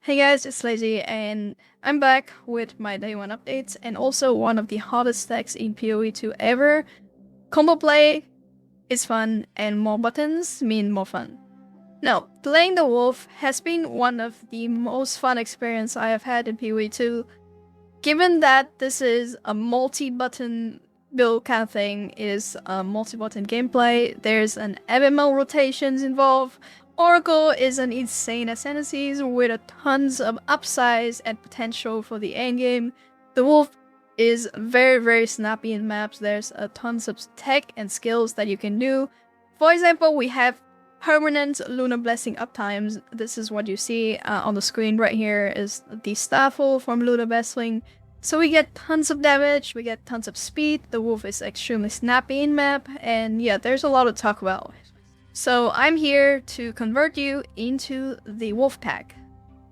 Hey guys, it's Lazy and I'm back with my day 1 updates and also one of the hardest stacks in PoE 2 ever. Combo play is fun and more buttons mean more fun. Now, playing the Wolf has been one of the most fun experience I have had in PoE 2. Given that this is a multi-button build kind of thing, is a multi-button gameplay, there's an MMO rotations involved. Oracle is an insane ascendancy with a tons of upsides and potential for the endgame. The Wolf is very snappy in maps. There's a tons of tech and skills that you can do. For example, we have permanent Lunar Blessing uptimes. This is what you see on the screen right here is the Staffel from Lunar Blessing. So we get tons of damage, we get tons of speed, the Wolf is extremely snappy in map, and yeah, there's a lot to talk about. So I'm here to convert you into the Wolf pack.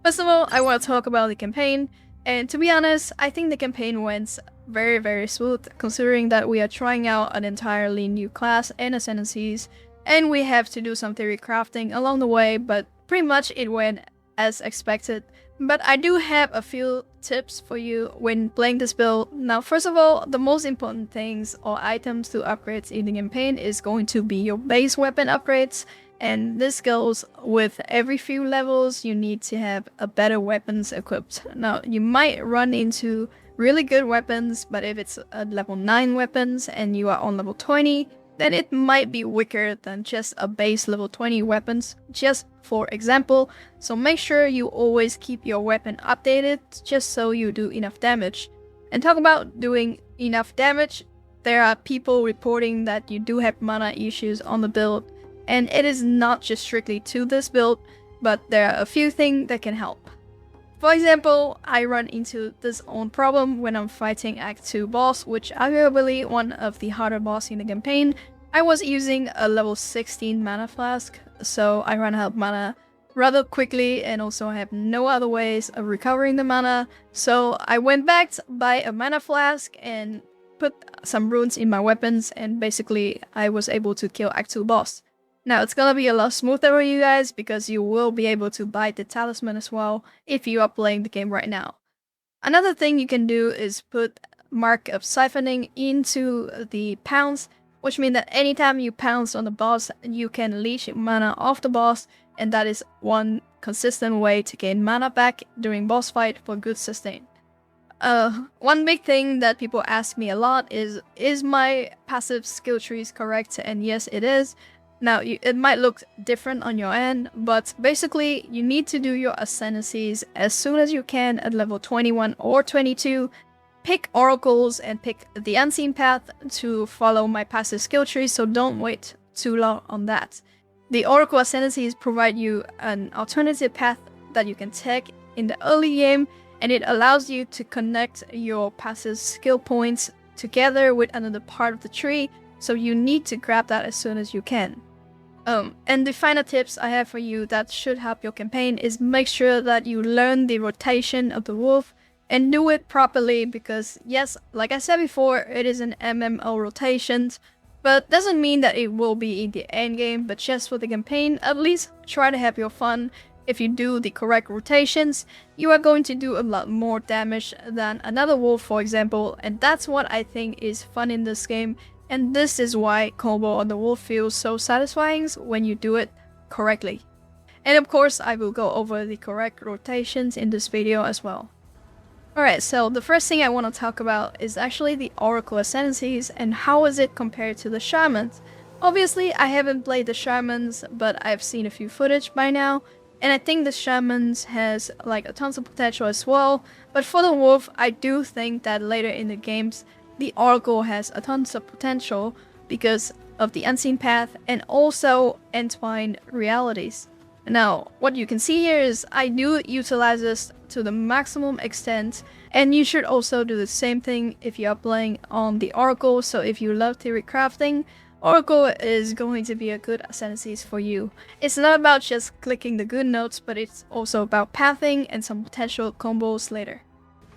First of all, I want to talk about the campaign, and to be honest, I think the campaign went very smooth, considering that we are trying out an entirely new class and ascendancies, and we have to do some theory crafting along the way, but pretty much it went as expected. But I do have a few tips for you when playing this build. Now, first of all, the most important things or items to upgrade in the campaign is going to be your base weapon upgrades. And this goes with every few levels, you need to have a better weapons equipped. Now, you might run into really good weapons, but if it's a level 9 weapons and you are on level 20, then it might be weaker than just a base level 20 weapons, just for example. So make sure you always keep your weapon updated, just so you do enough damage. And talk about doing enough damage, there are people reporting that you do have mana issues on the build, and it is not just strictly to this build, but there are a few things that can help. For example, I run into this own problem when I'm fighting Act 2 boss, which arguably one of the harder boss in the campaign. I was using a level 16 mana flask, so I run out of mana rather quickly and also have no other ways of recovering the mana. So I went back to buy a mana flask and put some runes in my weapons, and basically I was able to kill Act 2 boss. Now, it's gonna be a lot smoother for you guys because you will be able to buy the talisman as well if you are playing the game right now. Another thing you can do is put Mark of Siphoning into the pounce, which means that anytime you pounce on the boss, you can leech mana off the boss, and that is one consistent way to gain mana back during boss fight for good sustain. One big thing that people ask me a lot is my passive skill trees correct? And yes, it is. Now, it might look different on your end, but basically, you need to do your ascendancies as soon as you can at level 21 or 22. Pick oracles and pick the unseen path to follow my passive skill tree, so don't wait too long on that. The Oracle Ascendancies provide you an alternative path that you can take in the early game, and it allows you to connect your passive skill points together with another part of the tree, so you need to grab that as soon as you can. And the final tips I have for you that should help your campaign is make sure that you learn the rotation of the Wolf and do it properly, because yes, like I said before, it is an MMO rotation, but doesn't mean that it will be in the endgame, but just for the campaign, at least try to have your fun. If you do the correct rotations, you are going to do a lot more damage than another Wolf, for example, and that's what I think is fun in this game. And this is why combo on the Wolf feels so satisfying when you do it correctly. And of course, I will go over the correct rotations in this video as well. Alright, so the first thing I want to talk about is actually the Oracle Ascendancies and how is it compared to the Shamans. Obviously, I haven't played the Shamans, but I've seen a few footage by now, and I think the Shamans has like a tons of potential as well. But for the Wolf, I do think that later in the games, the Oracle has a tons of potential because of the unseen path and also entwined realities. Now, what you can see here is I do utilize this to the maximum extent, and you should also do the same thing if you are playing on the Oracle. So if you love theory crafting, Oracle is going to be a good ascendancy for you. It's not about just clicking the good notes, but it's also about pathing and some potential combos later.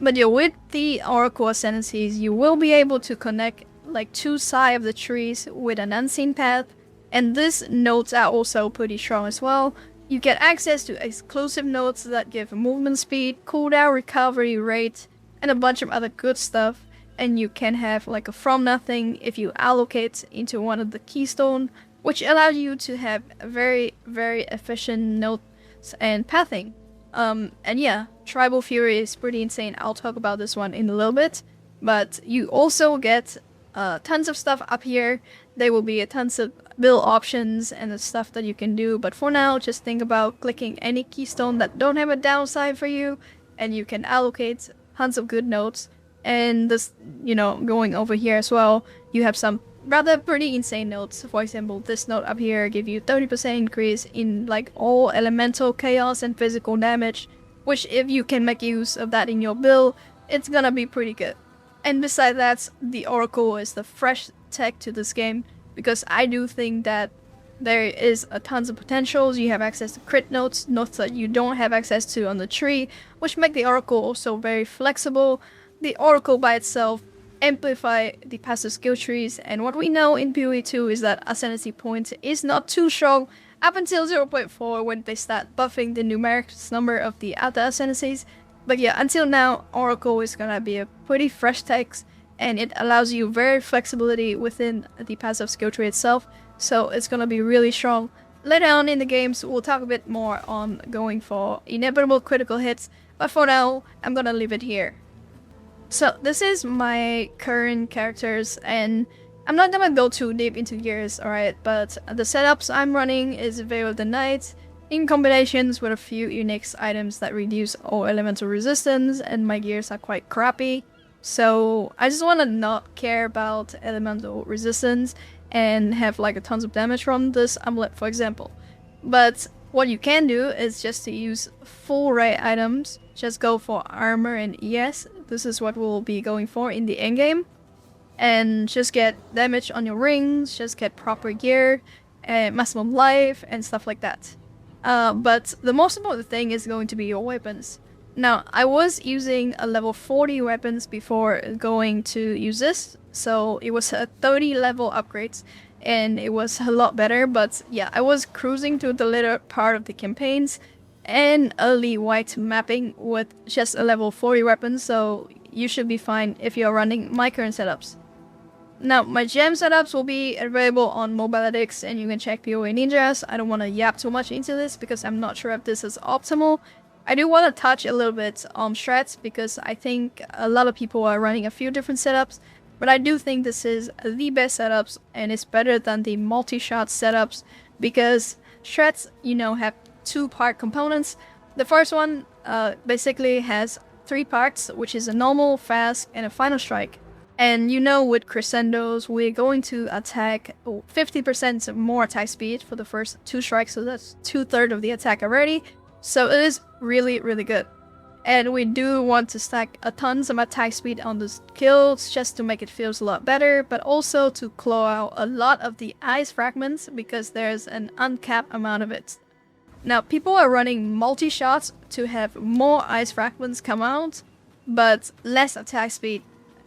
But yeah, with the Oracle Ascendancies, you will be able to connect like two sides of the trees with an unseen path, and these nodes are also pretty strong as well. You get access to exclusive nodes that give movement speed, cooldown, recovery rate, and a bunch of other good stuff. And you can have like a from nothing if you allocate into one of the keystone, which allows you to have very, very efficient nodes and pathing. And yeah, Tribal Fury is pretty insane. I'll talk about this one in a little bit. But you also get tons of stuff up here. There will be tons of build options and the stuff that you can do. But for now, just think about clicking any keystone that don't have a downside for you. And you can allocate tons of good nodes. And this, going over here as well, you have some rather pretty insane nodes. For example, this node up here give you 30% increase in like all elemental, chaos, and physical damage, which if you can make use of that in your build, it's gonna be pretty good. And besides that, the Oracle is the fresh tech to this game, because I do think that there is a tons of potentials. You have access to crit nodes that you don't have access to on the tree, which make the Oracle also very flexible. The Oracle by itself amplify the passive skill trees, and what we know in PoE 2 is that Ascendancy point is not too strong up until 0.4 when they start buffing the numeric number of the other Ascendancies. But yeah, until now, Oracle is gonna be a pretty fresh text, and it allows you very flexibility within the passive skill tree itself, so it's gonna be really strong. Later on in the games, we'll talk a bit more on going for inevitable critical hits, but for now, I'm gonna leave it here. So this is my current characters, and I'm not gonna go too deep into gears, alright, but the setups I'm running is Veil of the Night, in combinations with a few unique items that reduce all elemental resistance, and my gears are quite crappy. So I just wanna not care about elemental resistance and have like a tons of damage from this amulet, for example. But what you can do is just to use full rate items, just go for armor and ES. This is what we'll be going for in the endgame. And just get damage on your rings, just get proper gear, and maximum life, and stuff like that. But the most important thing is going to be your weapons. Now, I was using a level 40 weapons before going to use this, so it was a 30 level upgrades, and it was a lot better. But yeah, I was cruising to the later part of the campaigns and early white mapping with just a level 40 weapon, so you should be fine if you're running my current setups. Now, my gem setups will be available on Mobalytics, and you can check PoE Ninjas. I don't want to yap too much into this because I'm not sure if this is optimal. I do want to touch a little bit on strats because I think a lot of people are running a few different setups, but I do think this is the best setups, and it's better than the multi-shot setups because strats, have two-part components. The first one basically has 3 parts, which is a normal, fast, and a final strike. And with crescendos, we're going to attack 50% more attack speed for the first 2 strikes, so that's 2/3 of the attack already. So it is really, really good. And we do want to stack a tons of attack speed on the kills just to make it feel a lot better, but also to claw out a lot of the ice fragments because there's an uncapped amount of it. Now, people are running multi-shots to have more ice fragments come out, but less attack speed.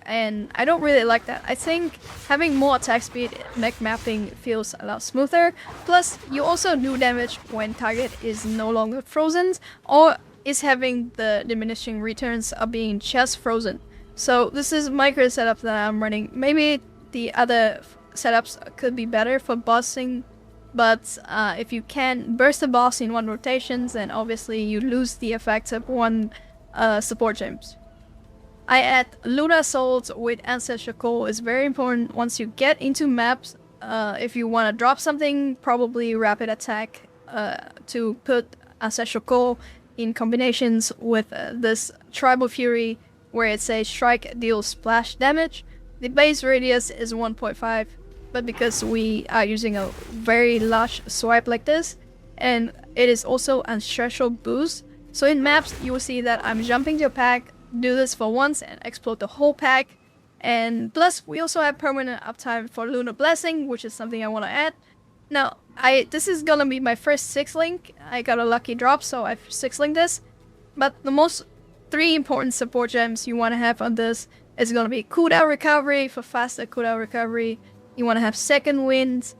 And I don't really like that. I think having more attack speed make mapping feels a lot smoother. Plus, you also do damage when target is no longer frozen or is having the diminishing returns of being just frozen. So this is my current setup that I'm running. Maybe the other setups could be better for bossing, but if you can burst the boss in 1 rotation, then obviously you lose the effect of 1 support gems. I add Lunar Assault with Ancestral Call is very important once you get into maps. If you want to drop something, probably Rapid Attack to put Ancestral Call in combinations with this Tribal Fury where it says strike deals splash damage. The base radius is 1.5, but because we are using a very large swipe like this, and it is also Ancestral Boost, so in maps you will see that I'm jumping to a pack, do this for once and explode the whole pack. And plus we also have permanent uptime for Lunar Blessing, which is something I want to add. Now this is gonna be my first 6-link. I got a lucky drop, so I've 6-linked this. But the most 3 important support gems you want to have on this is gonna be cooldown recovery for faster cooldown recovery. You want to have second wind,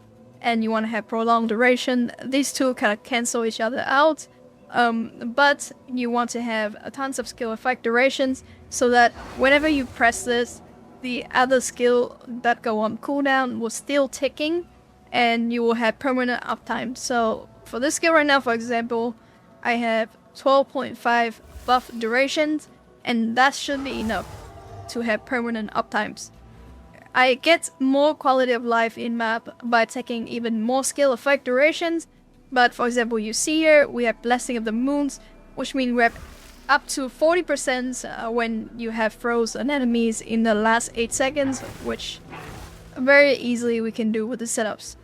and you want to have prolonged duration, these two kind of cancel each other out. But you want to have tons of skill effect durations so that whenever you press this, the other skill that go on cooldown will still ticking, and you will have permanent uptime. So for this skill right now, for example, I have 12.5 buff durations, and that should be enough to have permanent uptimes. I get more quality of life in map by taking even more skill effect durations, but for example, you see here we have Blessing of the Moons, which means we have up to 40% when you have frozen enemies in the last 8 seconds, which very easily we can do with the setups.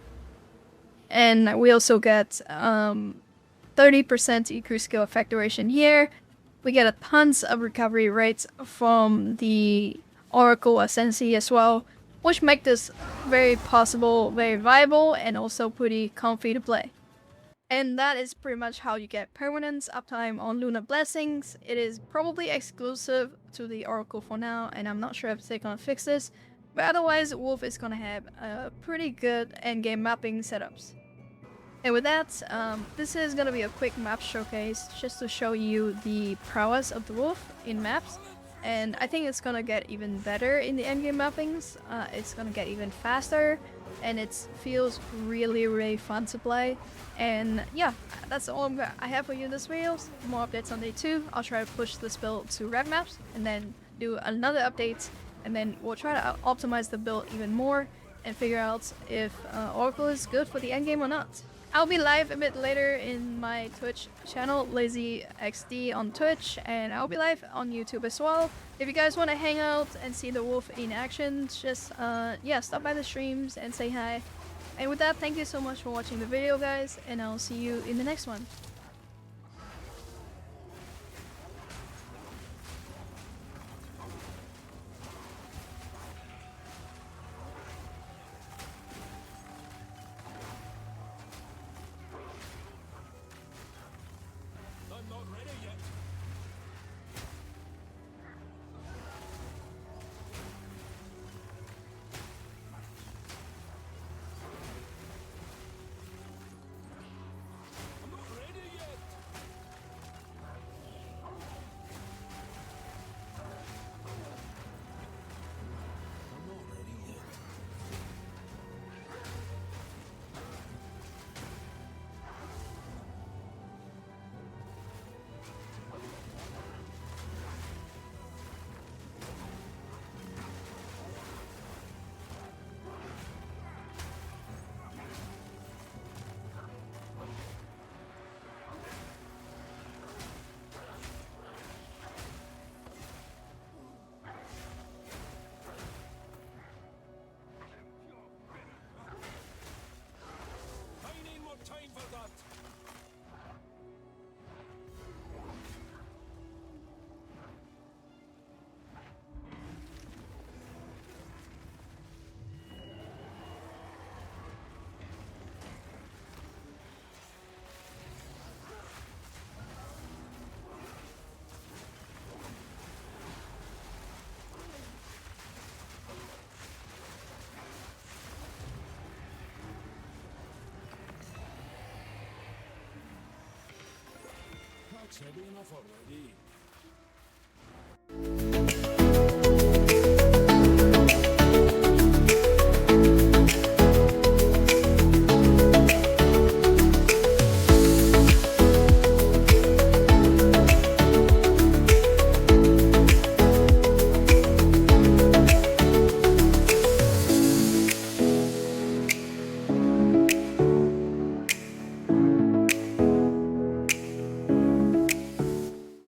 And we also get 30% increased skill effect duration here. We get a tons of recovery rates from the Oracle Ascendancy as well, which make this very possible, very viable, and also pretty comfy to play. And that is pretty much how you get permanent uptime on Lunar Blessings. It is probably exclusive to the Oracle for now, and I'm not sure if they're gonna fix this, but otherwise Wolf is gonna have a pretty good endgame mapping setups. And with that, this is gonna be a quick map showcase just to show you the prowess of the Wolf in maps. And I think it's gonna get even better in the endgame mappings. It's gonna get even faster, and it feels really, really fun to play. And yeah, that's all I have for you in this video. More updates on day 2. I'll try to push this build to red maps, and then do another update, and then we'll try to optimize the build even more, and figure out if Oracle is good for the endgame or not. I'll be live a bit later in my Twitch channel, LazyXD on Twitch, and I'll be live on YouTube as well. If you guys want to hang out and see the Wolf in action, just yeah, stop by the streams and say hi. And with that, thank you so much for watching the video, guys, and I'll see you in the next one. Time for that! That's heavy enough already.